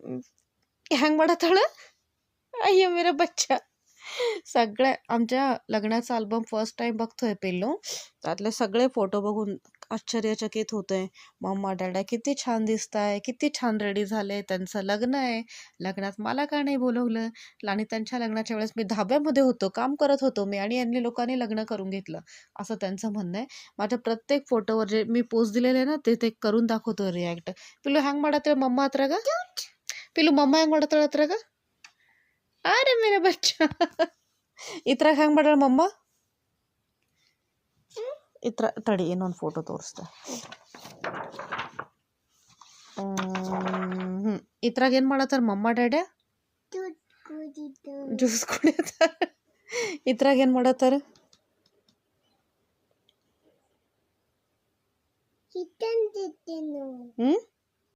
ಹ್ಯಾಂಗೆ ಮಾಡತ್ತಾಳ. अय्यो मेरा बच्चा. सगळे आमच्या लग्नाचा अल्बम फर्स्ट टाइम बघतोय पिल्लू. त्यातले सगळे फोटो बघून आश्चर्यचकित होतोय. मम्मा डॅडा किती छान दिसताय, किती छान रेडी झाले, त्यांचं लग्न आहे, लग्नात मला का नाही बोलवलं. आणि त्यांच्या लग्नाच्या वेळेस मी धाब्यामध्ये होतो, काम करत होतो मी, आणि यांनी लोकांनी लग्न करून घेतलं, असं त्यांचं म्हणणं आहे. माझ्या प्रत्येक फोटोवर जे मी पोस्ट दिलेले ना ते करून दाखवतो रिॲक्ट. पिल्लू हँग ಮಾಡತ್ತೇಳ मम्मा ಹತ್ರಗ. पिल्लू मम्मा ಹೆಂಗ್ ಮಾಡತ್ತೇಳ ಹತ್ರಗ. अरे मेरा बच्चा. ಇದ್ರಾಗ ಹೆಂಗ್ ಮಾಡ್ಯಾಳ ಮಮ್ಮ. ತಡಿ ಇನ್ನೊಂದು ಫೋಟೋ ತೋರಿಸ್ತೆ. ಇದ್ರಾಗ ಏನು ಮಾಡತ್ತಾರ ಮಮ್ಮ ಡ್ಯಾಡ್ಯಾ. ಜ್ಯೂಸ್ ಕುಡಿಯತ್ತಾರ. ಇದ್ರಾಗ ಏನು ಮಾಡತ್ತಾರ.